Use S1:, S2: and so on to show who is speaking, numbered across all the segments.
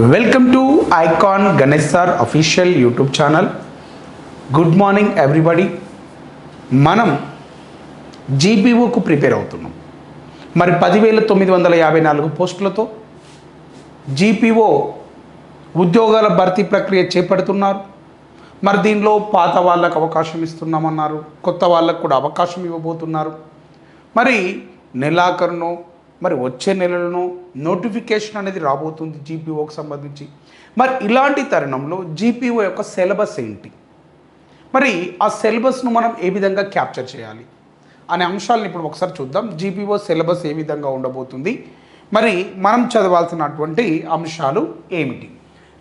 S1: Welcome to icon Ganesh sir official YouTube channel. Good morning everybody. మనం జీపీఓకు prepare అవుతున్నాం. మరి 10,954 పోస్టులతో GPO ఉద్యోగాల భర్తీ ప్రక్రియ చేపడుతున్నారు. మరి దీనిలో పాత వాళ్ళకు అవకాశం ఇస్తున్నామన్నారు, కొత్త వాళ్ళకు కూడా అవకాశం ఇవ్వబోతున్నారు. మరి నెలాఖరును మరి వచ్చే నెలలను నోటిఫికేషన్ అనేది రాబోతుంది జీపీఓకి సంబంధించి. మరి ఇలాంటి తరుణంలో జీపీఓ యొక్క సిలబస్ ఏంటి, మరి ఆ సిలబస్ను మనం ఏ విధంగా క్యాప్చర్ చేయాలి అనే అంశాలను ఇప్పుడు ఒకసారి చూద్దాం. జీపీఓ సిలబస్ ఏ విధంగా ఉండబోతుంది, మరి మనం చదవాల్సినటువంటి అంశాలు ఏమిటి.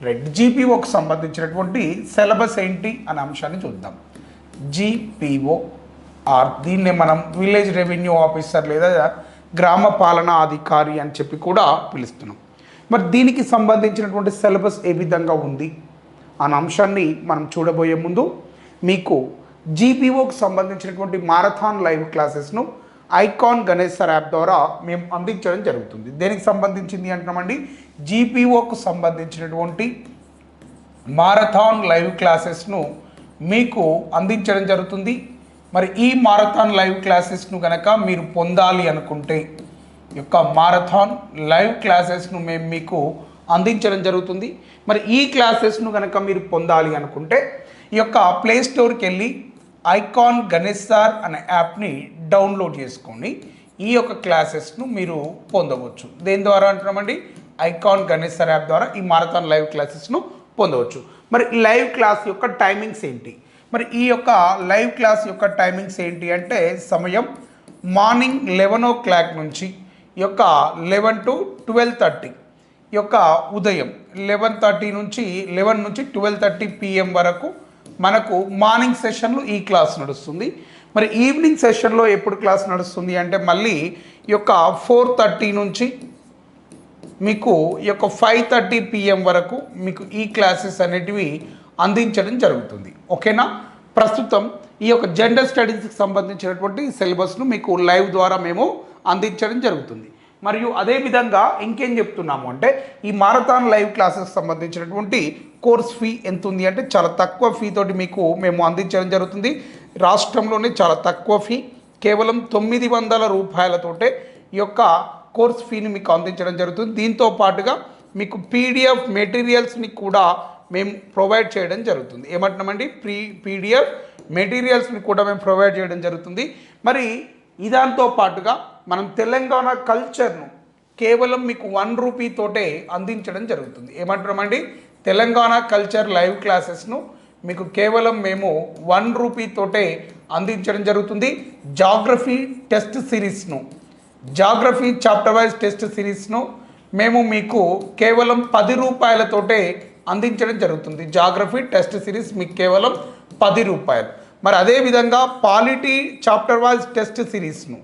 S1: రైట్, జీపీఓకి సంబంధించినటువంటి సిలబస్ ఏంటి అనే అంశాన్ని చూద్దాం. జీపీఓ దీన్నే మనం విలేజ్ రెవెన్యూ ఆఫీసర్ లేదా గ్రామ పాలనా అధికారి అని చెప్పి కూడా పిలుస్తున్నాం. మరి దీనికి సంబంధించినటువంటి సిలబస్ ఏ విధంగా ఉంది అనే అంశాన్ని మనం చూడబోయే ముందు మీకు జీపీఓకి సంబంధించినటువంటి మారథాన్ లైవ్ క్లాసెస్ను ఐకాన్ గణేష్ సార్ యాప్ ద్వారా మేము అందించడం జరుగుతుంది. దేనికి సంబంధించింది అంటున్నామండి, జీపీఓకు సంబంధించినటువంటి మారథాన్ లైవ్ క్లాసెస్ను మీకు అందించడం జరుగుతుంది. మరి ఈ మారథాన్ లైవ్ క్లాసెస్ను కనుక మీరు పొందాలి అనుకుంటే యొక్క మారథాన్ లైవ్ క్లాసెస్ను మేము మీకు అందించడం జరుగుతుంది. మరి ఈ క్లాసెస్ను కనుక మీరు పొందాలి అనుకుంటే ఈ యొక్క ప్లే స్టోర్కి వెళ్ళి ఐకాన్ గణేష్ సార్ అనే యాప్ని డౌన్లోడ్ చేసుకొని ఈ యొక్క క్లాసెస్ను మీరు పొందవచ్చు. దేని ద్వారా అంటున్నామండి, ఐకాన్ గణేష్ సార్ యాప్ ద్వారా ఈ మారథాన్ లైవ్ క్లాసెస్ను పొందవచ్చు. మరి లైవ్ క్లాస్ యొక్క టైమింగ్స్ ఏంటి, మరి ఈ యొక్క లైవ్ క్లాస్ యొక్క టైమింగ్స్ ఏంటి అంటే సమయం మార్నింగ్ 11 o'clock నుంచి ఈ యొక్క 11 to 12:30 ఈ యొక్క ఉదయం 11:30 నుంచి 11 నుంచి 12:30 PM వరకు మనకు మార్నింగ్ సెషన్లో ఈ క్లాస్ నడుస్తుంది. మరి ఈవినింగ్ సెషన్లో ఎప్పుడు క్లాస్ నడుస్తుంది అంటే మళ్ళీ ఈ యొక్క 4:30 నుంచి మీకు ఈ యొక్క 5:30 PM వరకు మీకు ఈ క్లాసెస్ అనేటివి అందించడం జరుగుతుంది. ఓకేనా. ప్రస్తుతం ఈ యొక్క జెండర్ స్టడీస్కి సంబంధించినటువంటి సిలబస్ను మీకు లైవ్ ద్వారా మేము అందించడం జరుగుతుంది. మరియు అదేవిధంగా ఇంకేం చెప్తున్నాము అంటే ఈ మారథాన్ లైవ్ క్లాసెస్ సంబంధించినటువంటి కోర్స్ ఫీ ఎంత ఉంది అంటే చాలా తక్కువ ఫీ తోటి మీకు మేము అందించడం జరుగుతుంది. రాష్ట్రంలోనే చాలా తక్కువ ఫీ, కేవలం 900 రూపాయలతోటే ఈ యొక్క కోర్స్ ఫీని మీకు అందించడం జరుగుతుంది. దీంతో పాటుగా మీకు పీడిఎఫ్ మెటీరియల్స్ని కూడా మేము ప్రొవైడ్ చేయడం జరుగుతుంది. ఏమంటున్నామండి, పీడిఎఫ్ మెటీరియల్స్ని కూడా మేము ప్రొవైడ్ చేయడం జరుగుతుంది. మరి ఇదాంతో పాటుగా మనం తెలంగాణ కల్చర్ను కేవలం మీకు 1 రూపీ తోటే అందించడం జరుగుతుంది. ఏమంటున్నామండి, తెలంగాణ కల్చర్ లైవ్ క్లాసెస్ను మీకు కేవలం మేము 1 రూపీ తోటే అందించడం జరుగుతుంది. జాగ్రఫీ టెస్ట్ సిరీస్ను, జాగ్రఫీ చాప్టర్ వైజ్ టెస్ట్ సిరీస్ను మేము మీకు కేవలం 10 రూపాయలతోటే అందించడం జరుగుతుంది. జాగ్రఫీ టెస్ట్ సిరీస్ మీకు కేవలం 10 రూపాయలు. మరి అదేవిధంగా పాలిటీ చాప్టర్ వైజ్ టెస్ట్ సిరీస్ను,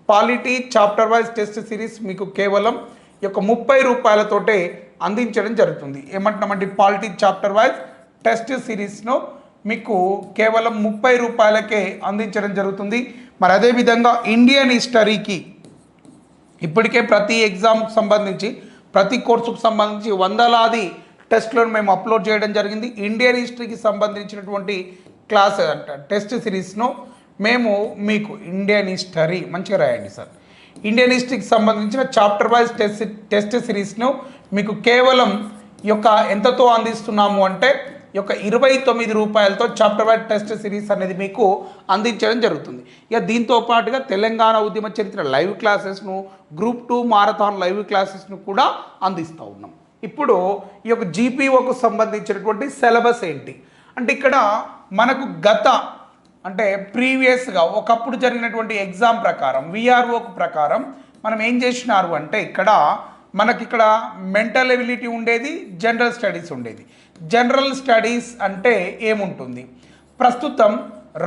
S1: polity chapter wise test series మీకు కేవలం ఈ యొక్క 30 రూపాయలతోటే అందించడం జరుగుతుంది. ఏమంటున్నామంటే పాలిటీ చాప్టర్ వైజ్ టెస్ట్ సిరీస్ను మీకు కేవలం 30 రూపాయలకే అందించడం జరుగుతుంది. మరి అదేవిధంగా ఇండియన్ హిస్టరీకి ఇప్పటికే ప్రతి ఎగ్జామ్కి సంబంధించి ప్రతి కోర్సుకు సంబంధించి వందలాది టెస్ట్లను మేము అప్లోడ్ చేయడం జరిగింది. ఇండియన్ హిస్టరీకి సంబంధించినటువంటి క్లాస్ టెస్ట్ సిరీస్ను మేము మీకు ఇండియన్ హిస్టరీ మంచిగా రాయండి సార్, ఇండియన్ హిస్టరీకి సంబంధించిన చాప్టర్ వైజ్ టెస్ట్ సిరీస్ను మీకు కేవలం ఈ యొక్క ఎంతతో అందిస్తున్నాము అంటే ఈ యొక్క 29 రూపాయలతో చాప్టర్ వైజ్ టెస్ట్ సిరీస్ అనేది మీకు అందించడం జరుగుతుంది. ఇక దీంతో పాటుగా తెలంగాణ ఉద్యమ చరిత్ర లైవ్ క్లాసెస్ను, గ్రూప్ 2 మారథాన్ లైవ్ క్లాసెస్ను కూడా అందిస్తూ ఉన్నాం. ఇప్పుడు ఈ యొక్క జీపీఓకు సంబంధించినటువంటి సిలబస్ ఏంటి అంటే ఇక్కడ మనకు అంటే ప్రీవియస్గా ఒకప్పుడు జరిగినటువంటి ఎగ్జామ్ ప్రకారం విఆర్ఓకు ప్రకారం మనం ఏం చేసినారు అంటే ఇక్కడ మెంటల్ ఎబిలిటీ ఉండేది, జనరల్ స్టడీస్ ఉండేది. జనరల్ స్టడీస్ అంటే ఏముంటుంది, ప్రస్తుతం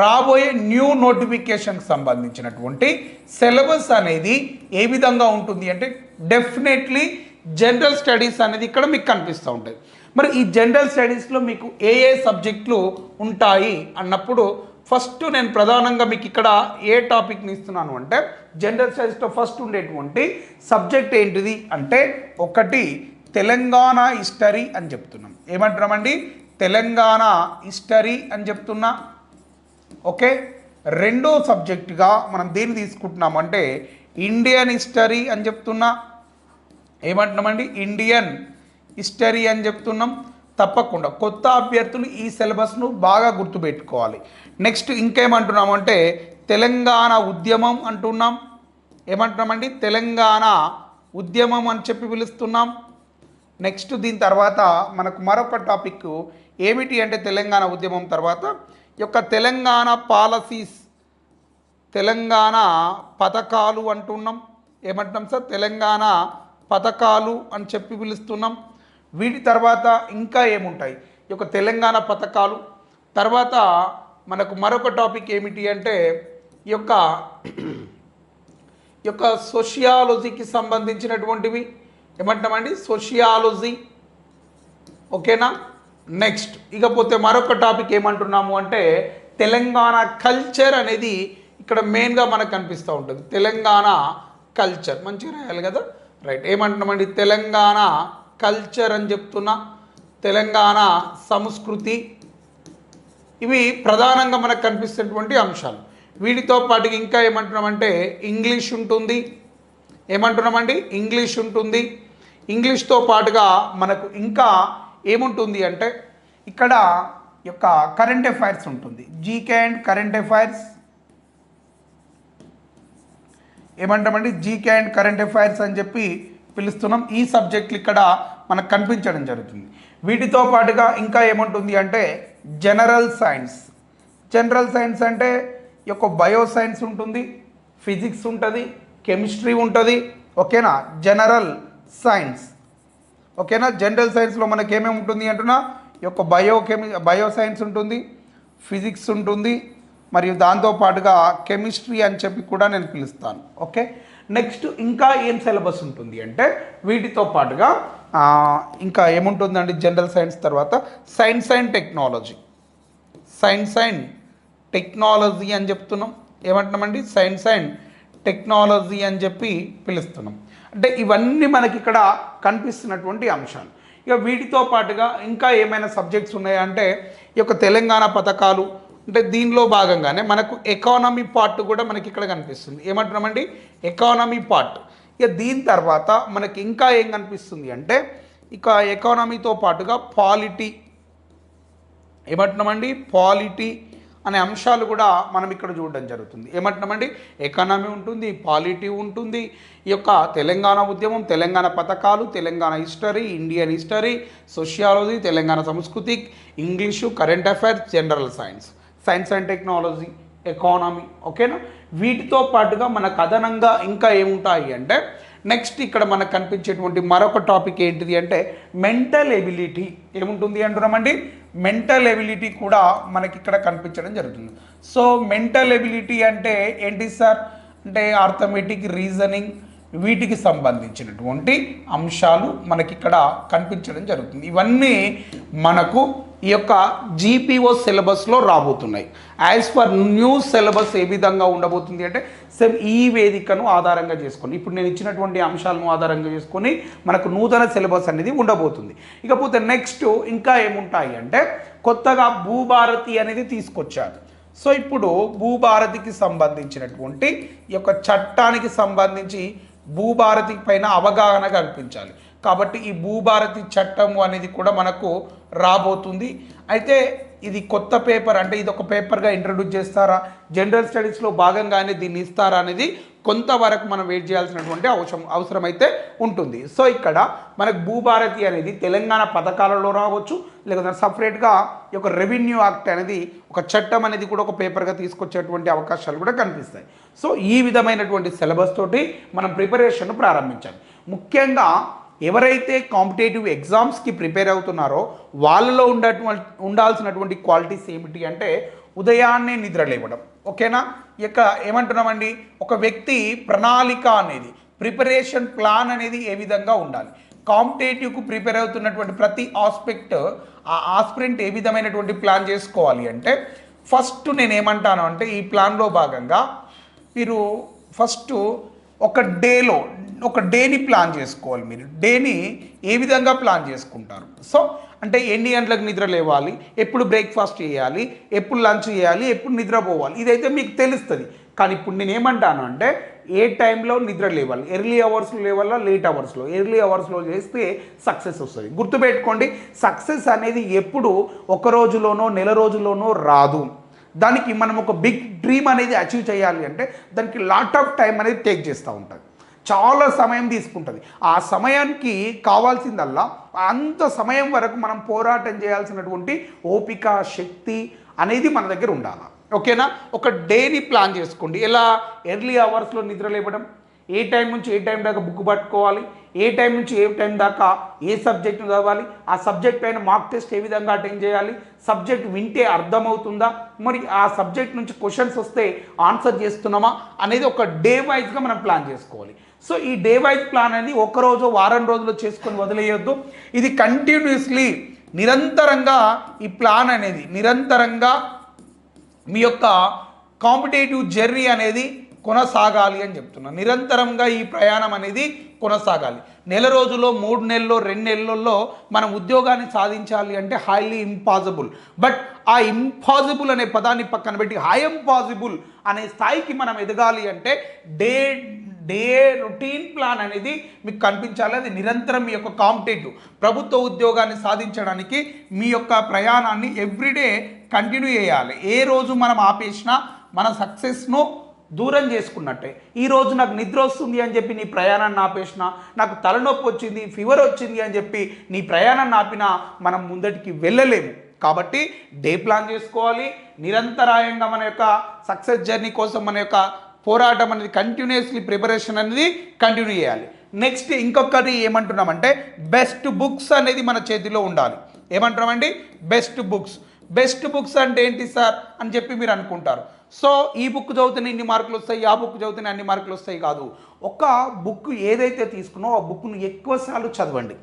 S1: రాబోయే న్యూ నోటిఫికేషన్కి సంబంధించినటువంటి సిలబస్ అనేది ఏ విధంగా ఉంటుంది అంటే డెఫినెట్లీ జనరల్ స్టడీస్ అనేది ఇక్కడ మీకు కనిపిస్తూ ఉంటుంది. మరి ఈ జనరల్ స్టడీస్లో మీకు ఏ సబ్జెక్టులు ఉంటాయి అన్నప్పుడు ఫస్ట్ నేను ప్రధానంగా మీకు ఇక్కడ ఏ టాపిక్ని ఇస్తున్నాను అంటే జనరల్ స్టడీస్లో ఫస్ట్ ఉండేటువంటి సబ్జెక్ట్ ఏంటిది అంటే ఒకటి తెలంగాణ హిస్టరీ అని చెప్తున్నాం. ఏమంటున్నామండి? తెలంగాణ హిస్టరీ అని చెప్తున్నా. ఓకే, రెండో సబ్జెక్టుగా మనం దేన్ని తీసుకుంటున్నామంటే ఇండియన్ హిస్టరీ అని చెప్తున్నా. ఏమంటున్నామండి? ఇండియన్ హిస్టరీ అని చెప్తున్నాం. తప్పకుండా కొత్త అభ్యర్థులు ఈ సిలబస్ను బాగా గుర్తుపెట్టుకోవాలి. నెక్స్ట్ ఇంకేమంటున్నామంటే తెలంగాణ ఉద్యమం అంటున్నాం. ఏమంటున్నామండి? తెలంగాణ ఉద్యమం అని చెప్పి పిలుస్తున్నాం. నెక్స్ట్ దీని తర్వాత మనకు మరొక టాపిక్ ఏమిటి అంటే తెలంగాణ ఉద్యమం తర్వాత యొక్క తెలంగాణ పాలసీస్, తెలంగాణ పథకాలు అంటున్నాం. ఏమంటున్నాం సార్? తెలంగాణ పథకాలు అని చెప్పి పిలుస్తున్నాం. వీటి తర్వాత ఇంకా ఏముంటాయి? ఈ యొక్క తెలంగాణ పథకాలు తర్వాత మనకు మరొక టాపిక్ ఏమిటి అంటే ఈ యొక్క సోషియాలజీకి సంబంధించినటువంటివి. ఏమంటామండి? సోషియాలజీ. ఓకేనా? నెక్స్ట్ ఇకపోతే మరొక టాపిక్ ఏమంటున్నాము అంటే తెలంగాణ కల్చర్ అనేది ఇక్కడ మెయిన్గా మనకు కనిపిస్తూ ఉంటుంది. తెలంగాణ కల్చర్ మంచిగా రాయాలి కదా, రైట్. ఏమంటున్నామండి? తెలంగాణ కల్చర్ అని చెప్తున్నా. తెలంగాణ సంస్కృతి, ఇవి ప్రధానంగా మనకు కనిపిస్తున్నటువంటి అంశాలు. వీటితో పాటుగా ఇంకా ఏమంటున్నామంటే ఇంగ్లీష్ ఉంటుంది. ఏమంటున్నామండి? ఇంగ్లీష్ ఉంటుంది. ఇంగ్లీష్తో పాటుగా మనకు ఇంకా ఏముంటుంది అంటే ఇక్కడ యొక్క కరెంట్ అఫైర్స్ ఉంటుంది. GK and current affairs. ఏమంటామండి? జీకే అండ్ కరెంట్ అఫైర్స్ అని చెప్పి పిలుస్తున్నాం. ఈ సబ్జెక్టులు ఇక్కడ మనకు కనిపించడం జరుగుతుంది. వీటితో పాటుగా ఇంకా ఏముంటుంది అంటే జనరల్ సైన్స్. జనరల్ సైన్స్ అంటే ఈ యొక్క బయో సైన్స్ ఉంటుంది, ఫిజిక్స్ ఉంటుంది, కెమిస్ట్రీ ఉంటుంది. ఓకేనా? General science. ఓకేనా? జనరల్ సైన్స్లో మనకి ఏమేమి ఉంటుంది అంటున్నా ఈ యొక్క బయో సైన్స్ ఉంటుంది, ఫిజిక్స్ ఉంటుంది, మరియు దాంతోపాటుగా కెమిస్ట్రీ అని చెప్పి కూడా నేను పిలుస్తాను. ఓకే, నెక్స్ట్ ఇంకా ఏం సిలబస్ ఉంటుంది అంటే వీటితో పాటుగా ఇంకా ఏముంటుందండి జనరల్ సైన్స్ తర్వాత science and technology. Science and technology అని చెప్తున్నాం. ఏమంటున్నామండి? సైన్స్ అండ్ టెక్నాలజీ అని చెప్పి పిలుస్తున్నాం. అంటే ఇవన్నీ మనకి ఇక్కడ కనిపిస్తున్నటువంటి అంశాలు. ఇక వీటితో పాటుగా ఇంకా ఏమైనా సబ్జెక్ట్స్ ఉన్నాయా అంటే ఈ యొక్క తెలంగాణ పథకాలు, అంటే దీనిలో భాగంగానే మనకు ఎకానమీ పార్ట్ కూడా మనకి ఇక్కడ కనిపిస్తుంది. ఏమంటున్నామండి? Economy part. ఇక దీని తర్వాత మనకి ఇంకా ఏం కనిపిస్తుంది అంటే ఇక ఎకానమీతో పాటుగా పాలిటీ. ఏమంటున్నామండి? పాలిటీ అనే అంశాలు కూడా మనం ఇక్కడ చూడడం జరుగుతుంది. ఏమంటున్నామండి? ఎకానమీ ఉంటుంది, పాలిటీ ఉంటుంది, ఈ యొక్క తెలంగాణ ఉద్యమం, తెలంగాణ పథకాలు, Telangana history, Indian history, sociology, Telangana సంస్కృతి, English, current affairs, general science, science and technology, economy. ఓకేనా? వీటితో పాటుగా మనకు అదనంగా ఇంకా ఏముంటాయి అంటే నెక్స్ట్ ఇక్కడ మనకు కనిపించేటువంటి మరొక టాపిక్ ఏంటిది అంటే మెంటల్ ఎబిలిటీ. ఏముంటుంది అంటున్నామండి? మెంటల్ ఎబిలిటీ కూడా మనకి ఇక్కడ కనిపించడం జరుగుతుంది. సో మెంటల్ ఎబిలిటీ అంటే ఏంటి సార్ అంటే అర్థమెటిక్, రీజనింగ్, వీటికి సంబంధించినటువంటి అంశాలు మనకి ఇక్కడ కనిపించడం జరుగుతుంది. ఇవన్నీ మనకు ఈ యొక్క జీపీఓ సిలబస్లో రాబోతున్నాయి. యాజ్ పర్ న్యూ సిలబస్ ఏ విధంగా ఉండబోతుంది అంటే సేమ్ ఈ వేదికను ఆధారంగా చేసుకొని ఇప్పుడు నేను ఇచ్చినటువంటి అంశాలను ఆధారంగా చేసుకొని మనకు నూతన సిలబస్ అనేది ఉండబోతుంది. ఇకపోతే నెక్స్ట్ ఇంకా ఏముంటాయి అంటే కొత్తగా భూభారతి అనేది తీసుకొచ్చారు. సో ఇప్పుడు భూభారతికి సంబంధించినటువంటి ఈ యొక్క చట్టానికి సంబంధించి భూభారతి పైన అవగాహన కల్పించాలి. కాబట్టి ఈ భూభారతి చట్టము అనేది కూడా మనకు రాబోతుంది. అయితే ఇది కొత్త పేపర్ అంటే ఇది ఒక పేపర్గా ఇంట్రడ్యూస్ చేస్తారా, జనరల్ స్టడీస్లో భాగంగానే దీన్ని ఇస్తారా అనేది కొంతవరకు మనం వెయిట్ చేయాల్సినటువంటి అవసరం అయితే ఉంటుంది. సో ఇక్కడ మనకు భూభారతి అనేది తెలంగాణ పథకాలలో రావచ్చు, లేకపోతే సపరేట్గా ఈ యొక్క రెవెన్యూ యాక్ట్ అనేది ఒక చట్టం అనేది కూడా ఒక పేపర్గా తీసుకొచ్చేటువంటి అవకాశాలు కూడా కనిపిస్తాయి. సో ఈ విధమైనటువంటి సిలబస్ తోటి మనం ప్రిపరేషన్ ప్రారంభించాలి. ముఖ్యంగా ఎవరైతే కాంపిటేటివ్ ఎగ్జామ్స్కి ప్రిపేర్ అవుతున్నారో వాళ్ళలో ఉండాల్సినటువంటి క్వాలిటీస్ ఏమిటి అంటే ఉదయాన్నే నిద్ర లేవడం. ఓకేనా? ఇక ఏమంటున్నామండి ఒక వ్యక్తి ప్రణాళిక అనేది ప్రిపరేషన్ ప్లాన్ అనేది ఏ విధంగా ఉండాలి, కాంపిటేటివ్కు ప్రిపేర్ అవుతున్నటువంటి ప్రతి ఆస్పెక్ట్ ఆ ఆస్పిరెంట్ ఏ విధమైనటువంటి ప్లాన్ చేసుకోవాలి అంటే ఫస్ట్ నేను ఏమంటాను అంటే ఈ ప్లాన్లో భాగంగా మీరు ఫస్ట్ ఒక డేలో ఒక డేని ప్లాన్ చేసుకోవాలి. మీరు డేని ఏ విధంగా ప్లాన్ చేసుకుంటారు? సో అంటే ఎన్ని గంటలకు నిద్ర లేవాలి, ఎప్పుడు బ్రేక్ఫాస్ట్ చేయాలి, ఎప్పుడు లంచ్ చేయాలి, ఎప్పుడు నిద్రపోవాలి, ఇదైతే మీకు తెలుస్తుంది. కానీ ఇప్పుడు నేను ఏమంటాను అంటే ఏ టైంలో నిద్ర లేవాలి, ఎర్లీ అవర్స్లో లేవాలా, లేట్ అవర్స్లో. ఎర్లీ అవర్స్లో చేస్తే సక్సెస్ వస్తుంది. గుర్తుపెట్టుకోండి, సక్సెస్ అనేది ఎప్పుడు ఒక రోజులోనో నెల రోజుల్లోనో రాదు. దానికి మనం ఒక బిగ్ డ్రీమ్ అనేది అచీవ్ చేయాలి అంటే దానికి లాట్ ఆఫ్ టైం అనేది టేక్ చేస్తూ ఉంటుంది, చాలా సమయం తీసుకుంటుంది. ఆ సమయానికి కావాల్సిందల్లా అంత సమయం వరకు మనం పోరాటం చేయాల్సినటువంటి ఓపిక, శక్తి అనేది మన దగ్గర ఉండాలి. ఓకేనా? ఒక డేని ప్లాన్ చేసుకోండి. ఎలా? ఎర్లీ అవర్స్లో నిద్ర లేవడం, ఏ టైం నుంచి ఏ టైం దాకా బుక్ పట్టుకోవాలి, ఏ టైం నుంచి ఏ టైం దాకా ఏ సబ్జెక్ట్ను చదవాలి, ఆ సబ్జెక్ట్ పైన మార్క్ టెస్ట్ ఏ విధంగా అటెండ్ చేయాలి, సబ్జెక్ట్ వింటే అర్థమవుతుందా, మరి ఆ సబ్జెక్ట్ నుంచి క్వశ్చన్స్ వస్తే ఆన్సర్ చేస్తున్నామా అనేది ఒక డే వైజ్గా మనం ప్లాన్ చేసుకోవాలి. సో ఈ డే వైజ్ ప్లాన్ అనేది ఒకరోజు వారం రోజులు చేసుకొని వదిలేయొద్దు. ఇది కంటిన్యూస్లీ నిరంతరంగా ఈ ప్లాన్ అనేది నిరంతరంగా మీ యొక్క కాంపిటేటివ్ జర్నీ అనేది కొనసాగాలి అని చెప్తున్నాను. నిరంతరంగా ఈ ప్రయాణం అనేది కొనసాగాలి. నెల రోజుల్లో, 3 నెలల్లో, 2 నెలల్లో మనం ఉద్యోగాన్ని సాధించాలి అంటే హైలీ ఇంపాసిబుల్. బట్ ఆ ఇంపాసిబుల్ అనే పదాన్ని పక్కన పెట్టి హై ఇంపాసిబుల్ అనే స్థాయికి మనం ఎదగాలి అంటే డే రొటీన్ ప్లాన్ అనేది మీకు కనిపించాలి. అది నిరంతరం మీ యొక్క కాంపిటేటివ్ ప్రభుత్వ ఉద్యోగాన్ని సాధించడానికి మీ యొక్క ప్రయాణాన్ని ఎవ్రీడే కంటిన్యూ చేయాలి. ఏ రోజు మనం ఆపేసినా మన సక్సెస్ను దూరం చేసుకున్నట్టే. ఈరోజు నాకు నిద్ర వస్తుంది అని చెప్పి నీ ప్రయాణాన్ని ఆపేసినా, నాకు తలనొప్పి వచ్చింది, ఫీవర్ వచ్చింది అని చెప్పి నీ ప్రయాణాన్ని ఆపినా మనం ముందటికి వెళ్ళలేము. కాబట్టి డే ప్లాన్ చేసుకోవాలి. నిరంతరాయంగా మన యొక్క సక్సెస్ జర్నీ కోసం మన యొక్క పోరాటం అనేది కంటిన్యూస్లీ ప్రిపరేషన్ అనేది కంటిన్యూ చేయాలి. నెక్స్ట్ ఇంకొకటి ఏమంటున్నామంటే బెస్ట్ బుక్స్ అనేది మన చేతిలో ఉండాలి. ఏమంటున్నామండి? బెస్ట్ బుక్స్ అంటే ఏంటి సార్ అని చెప్పి మీరు అనుకుంటారు. సో ఈ బుక్ చదివితేనే ఇన్ని మార్కులు వస్తాయి, ఆ బుక్ చదివితేనే అన్ని మార్కులు వస్తాయి కాదు. ఒక బుక్ ఏదైతే తీసుకున్నో ఆ బుక్ను ఎక్కువసార్లు చదవండి.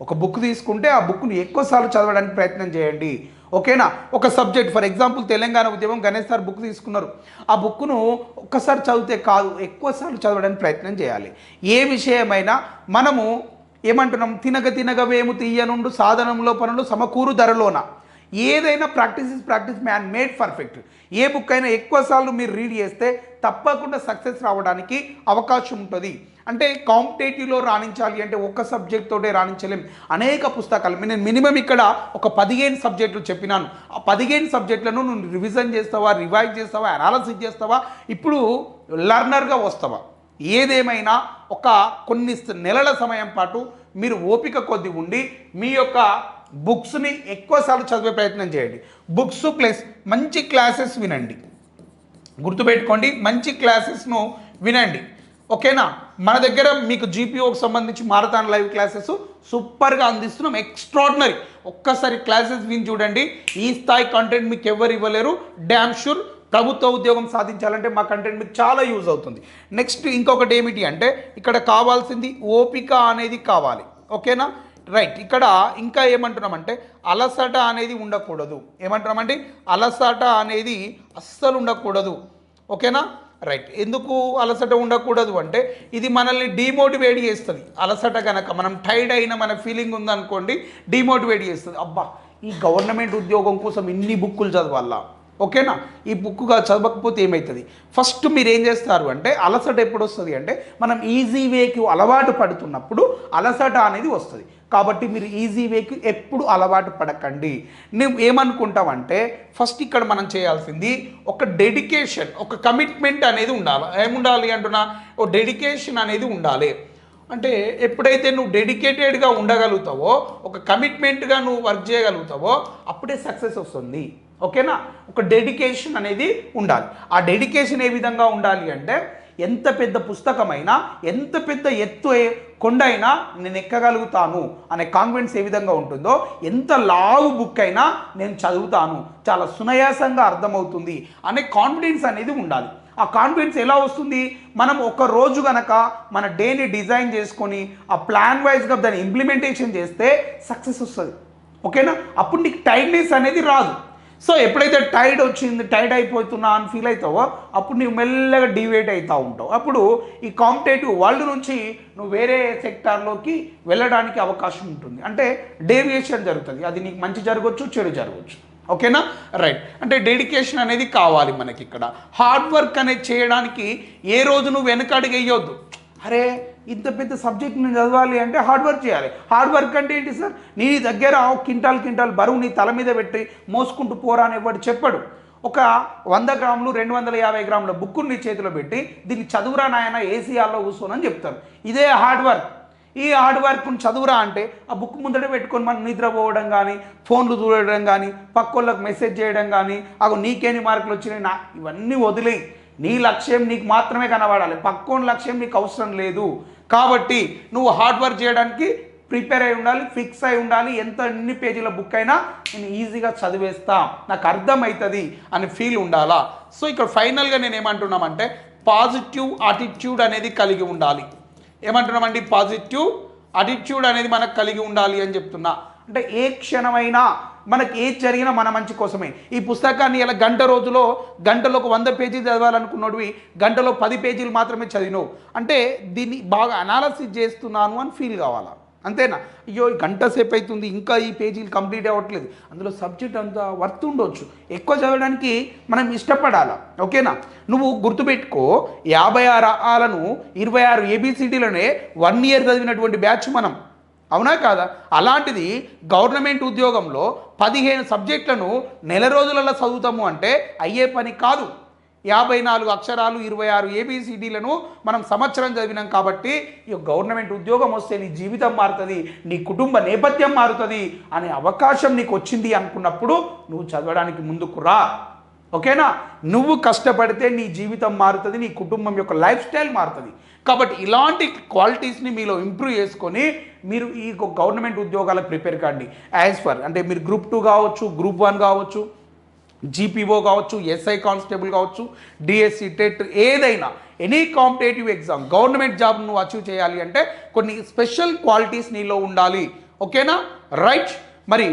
S1: ఒక బుక్ తీసుకుంటే ఆ బుక్ను ఎక్కువసార్లు చదవడానికి ప్రయత్నం చేయండి. ఓకేనా? ఒక సబ్జెక్ట్ ఫర్ ఎగ్జాంపుల్ తెలంగాణ ఉద్యమం గణేష్ సార్ బుక్ తీసుకున్నారు. ఆ బుక్ను ఒక్కసారి చదివితే కాదు, ఎక్కువసార్లు చదవడానికి ప్రయత్నం చేయాలి. ఏ విషయమైనా మనము ఏమంటున్నాం? తినగ వేము తీయనుండు సాధనంలో పనులు సమకూరు ధరలోన. ఏదైనా ప్రాక్టీస్ మ్యాన్ మేడ్ పర్ఫెక్ట్. ఏ బుక్ అయినా ఎక్కువసార్లు మీరు రీడ్ చేస్తే తప్పకుండా సక్సెస్ రావడానికి అవకాశం ఉంటుంది. అంటే కాంపిటేటివ్లో రాణించాలి అంటే ఒక్క సబ్జెక్ట్ తోటే రాణించలేం. అనేక పుస్తకాలు నేను మినిమం ఇక్కడ ఒక 15 సబ్జెక్టులు చెప్పినాను. ఆ 15 సబ్జెక్టులను నువ్వు రివిజన్ చేస్తావా, రివైజ్ చేస్తావా, అనాలసిస్ చేస్తావా, ఇప్పుడు లర్నర్గా వస్తావా? ఏదేమైనా ఒక కొన్ని నెలల సమయం పాటు మీరు ఓపిక కొద్ది ఉండి మీ యొక్క బుక్స్ని ఎక్కువసార్లు చదివే ప్రయత్నం చేయండి. బుక్స్ ప్లస్ మంచి క్లాసెస్ వినండి. గుర్తుపెట్టుకోండి, మంచి క్లాసెస్ను వినండి. ఓకేనా? మన దగ్గర మీకు జీపీఓకి సంబంధించి మారథాన్ లైవ్ క్లాసెస్ సూపర్గా అందిస్తున్నాం. ఎక్స్ట్రాడినరీ. ఒక్కసారి క్లాసెస్ విని చూడండి. ఈ స్థాయి కంటెంట్ మీకు ఎవరు ఇవ్వలేరు. డ్యామ్ షూర్ ప్రభుత్వ ఉద్యోగం సాధించాలంటే మా కంటెంట్ మీకు చాలా యూజ్ అవుతుంది. నెక్స్ట్ ఇంకొకటి ఏమిటి అంటే ఇక్కడ కావాల్సింది ఓపిక అనేది కావాలి. ఓకేనా? రైట్. ఇక్కడ ఇంకా ఏమంటున్నామంటే అలసట అనేది ఉండకూడదు. ఏమంటున్నామంటే అలసట అనేది అస్సలు ఉండకూడదు. ఓకేనా? రైట్. ఎందుకు అలసట ఉండకూడదు అంటే ఇది మనల్ని డిమోటివేట్ చేస్తుంది. అలసట కనుక మనం టైర్డ్ అయిన మన ఫీలింగ్ ఉందనుకోండి, డిమోటివేట్ చేస్తుంది. అబ్బా, ఈ గవర్నమెంట్ ఉద్యోగం కోసం ఇన్ని బుక్కులు చదవాలా? ఓకేనా? ఈ బుక్గా చదవకపోతే ఏమవుతుంది? ఫస్ట్ మీరు ఏం చేస్తారు అంటే అలసట ఎప్పుడు వస్తుంది అంటే మనం ఈజీ వేకి అలవాటు పడుతున్నప్పుడు అలసట అనేది వస్తుంది. కాబట్టి మీరు ఈజీ వేకి ఎప్పుడు అలవాటు పడకండి. నువ్వు ఏమనుకుంటావంటే ఫస్ట్ ఇక్కడ మనం చేయాల్సింది ఒక డెడికేషన్, ఒక కమిట్మెంట్ అనేది ఉండాలి. ఏముండాలి అంటున్నా? ఓ డెడికేషన్ అనేది ఉండాలి. అంటే ఎప్పుడైతే నువ్వు డెడికేటెడ్గా ఉండగలుగుతావో, ఒక కమిట్మెంట్గా నువ్వు వర్క్ చేయగలుగుతావో అప్పుడే సక్సెస్ వస్తుంది. ఓకేనా? ఒక డెడికేషన్ అనేది ఉండాలి. ఆ డెడికేషన్ ఏ విధంగా ఉండాలి అంటే ఎంత పెద్ద పుస్తకమైనా, ఎంత పెద్ద ఎత్తు కొండ అయినా నేను ఎక్కగలుగుతాను అనే కాన్ఫిడెన్స్ ఏ విధంగా ఉంటుందో, ఎంత లావు బుక్ అయినా నేను చదువుతాను, చాలా సునాయాసంగా అర్థమవుతుంది అనే కాన్ఫిడెన్స్ అనేది ఉండాలి. ఆ కాన్ఫిడెన్స్ ఎలా వస్తుంది? మనం ఒక రోజు గనక మన డేని డిజైన్ చేసుకొని ఆ ప్లాన్ వైజ్గా దాన్ని ఇంప్లిమెంటేషన్ చేస్తే సక్సెస్ వస్తుంది. ఓకేనా? అప్పుడు నీకు టైర్డ్నెస్ అనేది రాదు. సో ఎప్పుడైతే టైర్డ్ అయిపోతున్నా అని ఫీల్ అవుతావో అప్పుడు నువ్వు మెల్లగా డివేట్ అవుతూ ఉంటావు. అప్పుడు ఈ కాంపిటేటివ్ వరల్డ్ నుంచి నువ్వు వేరే సెక్టార్లోకి వెళ్ళడానికి అవకాశం ఉంటుంది. అంటే డేవియేషన్ జరుగుతుంది. అది నీకు మంచి జరగవచ్చు, చెడు జరగవచ్చు. ఓకేనా, రైట్. అంటే డెడికేషన్ అనేది కావాలి మనకి. ఇక్కడ హార్డ్ వర్క్ అనేది చేయడానికి ఏ రోజు నువ్వు వెనకడుగు వేయొద్దు. అరే ఇంత పెద్ద సబ్జెక్ట్ నేను చదవాలి అంటే హార్డ్ వర్క్ చేయాలి. హార్డ్ వర్క్ అంటే ఏంటి సార్? నీ దగ్గర క్వింటాల్ బరువు నీ తల మీద పెట్టి మోసుకుంటూ పోరా అని ఎవడు చెప్పడు. ఒక 100 గ్రాములు 250 గ్రాముల బుక్కు నీ చేతిలో పెట్టి దీన్ని చదువురా నాయన ఏసీ హాల్లో కూర్చోనని చెప్తారు. ఇదే హార్డ్ వర్క్. ఈ హార్డ్ వర్క్ను చదువురా అంటే ఆ బుక్ ముందట పెట్టుకొని మనం నిద్రపోవడం కానీ, ఫోన్లు చూడడం కానీ, పక్కోళ్ళకి మెసేజ్ చేయడం కానీ, అగో నీకేని మార్కులు వచ్చినాయి ఇవన్నీ వదిలేయి. నీ లక్ష్యం నీకు మాత్రమే కనబడాలి. పక్కోని లక్ష్యం నీకు అవసరం లేదు. కాబట్టి నువ్వు హార్డ్ వర్క్ చేయడానికి ప్రిపేర్ అయి ఉండాలి, ఫిక్స్ అయి ఉండాలి. ఎన్ని పేజీల బుక్ అయినా నేను ఈజీగా చదివేస్తా, నాకు అర్థమవుతుంది అని ఫీల్ ఉండాలా. సో ఇక్కడ ఫైనల్గా నేను ఏమంటున్నామంటే పాజిటివ్ అటిట్యూడ్ అనేది కలిగి ఉండాలి. ఏమంటున్నామండి? పాజిటివ్ అటిట్యూడ్ అనేది మనకు కలిగి ఉండాలి అని చెప్తున్నా. అంటే ఏ క్షణమైనా మనకి ఏది జరిగినా మన మంచి కోసమే. ఈ పుస్తకాన్ని ఇలా గంటలో ఒక 100 పేజీలు చదవాలనుకున్నవి గంటలో 10 పేజీలు మాత్రమే చదివినవు అంటే దీన్ని బాగా అనాలసిస్ చేస్తున్నాను అని ఫీల్ కావాలా. అంతేనా? అయ్యో గంట సేపు అవుతుంది ఇంకా ఈ పేజీలు కంప్లీట్ అవ్వట్లేదు. అందులో సబ్జెక్ట్ అంతా వర్త్ ఉండొచ్చు. ఎక్కువ చదవడానికి మనం ఇష్టపడాలా. ఓకేనా? నువ్వు గుర్తుపెట్టుకో, 56 ఆలను 26 ABCDలనే 1 ఇయర్ చదివినటువంటి బ్యాచ్ మనం. అవునా కాదా? అలాంటిది గవర్నమెంట్ ఉద్యోగంలో 15 సబ్జెక్టులను నెల రోజులలో చదువుతాము అంటే అయ్యే పని కాదు. 54 అక్షరాలు 26 ABCDలను మనం సంవత్సరం చదివినాం. కాబట్టి ఈ గవర్నమెంట్ ఉద్యోగం వస్తే నీ జీవితం మారుతుంది, నీ కుటుంబ నేపథ్యం మారుతుంది అనే అవకాశం నీకు వచ్చింది అనుకున్నప్పుడు నువ్వు చదవడానికి ముందుకు రా. ఓకేనా? నువ్వు కష్టపడితే నీ జీవితం మారుతుంది, నీ కుటుంబం యొక్క లైఫ్ స్టైల్ మారుతుంది. కాబట్టి ఇలాంటి క్వాలిటీస్ని మీలో ఇంప్రూవ్ చేసుకొని మీరు ఈ గవర్నమెంట్ ఉద్యోగాలకు ప్రిపేర్ కాండి. యాజ్ ఫర్ అంటే మీరు గ్రూప్ 2 కావచ్చు, గ్రూప్ 1 కావచ్చు, GPO కావచ్చు, SI కానిస్టేబుల్ కావచ్చు, DSC టెట్, ఏదైనా any competitive exam government job నువ్వు అచీవ్ చేయాలి అంటే కొన్ని స్పెషల్ క్వాలిటీస్ నీలో ఉండాలి. ఓకేనా, రైట్. మరి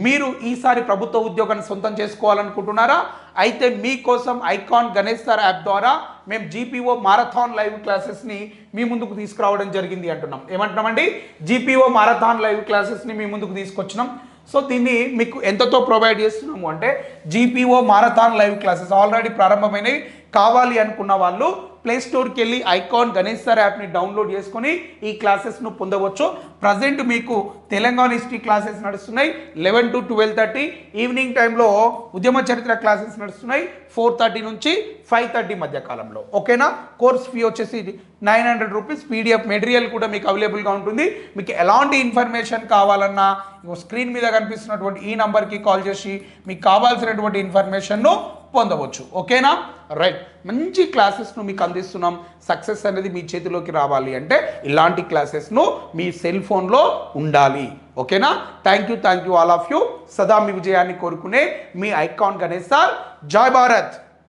S1: మీరు ఈసారి ప్రభుత్వ ఉద్యోగాన్ని సొంతం చేసుకోవాలనుకుంటున్నారా? అయితే మీకోసం ఐకాన్ గణేష్ సార్ యాప్ ద్వారా మేము GPO మారథాన్ లైవ్ క్లాసెస్ని మీ ముందుకు తీసుకురావడం జరిగింది అంటున్నాం. ఏమంటున్నామండి? GPO మారథాన్ లైవ్ క్లాసెస్ని మీ ముందుకు తీసుకొచ్చినాం. సో దీన్ని మీకు ఎంతతో ప్రొవైడ్ చేస్తున్నాము అంటే GPO marathon live classes already ప్రారంభమైనవి. కావాలి అనుకున్న వాళ్ళు ప్లే స్టోర్కి వెళ్ళి ఐకాన్ గణేష్ సార్ యాప్ని డౌన్లోడ్ చేసుకొని ఈ క్లాసెస్ను పొందవచ్చు. ప్రజెంట్ మీకు తెలంగాణ హిస్టరీ క్లాసెస్ నడుస్తున్నాయి 11 to 12:30. ఈవినింగ్ టైంలో ఉద్యమ చరిత్ర క్లాసెస్ నడుస్తున్నాయి 4:30 నుంచి 5:30 మధ్య కాలంలో. ఓకేనా? కోర్స్ ఫీ వచ్చేసి 900 రూపీస్. PDF మెటీరియల్ కూడా మీకు అవైలబుల్గా ఉంటుంది. మీకు ఎలాంటి ఇన్ఫర్మేషన్ కావాలన్నా స్క్రీన్ మీద కనిపిస్తున్నటువంటి ఈ నంబర్కి కాల్ చేసి మీకు కావాల్సినటువంటి ఇన్ఫర్మేషన్ను పొందవచ్చు. ఓకేనా, రైట్. మంచి క్లాసెస్ను మీకు అందిస్తున్నాం. సక్సెస్ అనేది మీ చేతిలోకి రావాలి అంటే ఇలాంటి క్లాసెస్ను మీ సెల్ ఫోన్లో ఉండాలి. ఓకేనా? Thank you all of you. సదా మీ విజయాన్ని కోరుకునే మీ ఐకాన్ గణేష్ సార్. జై భారత్.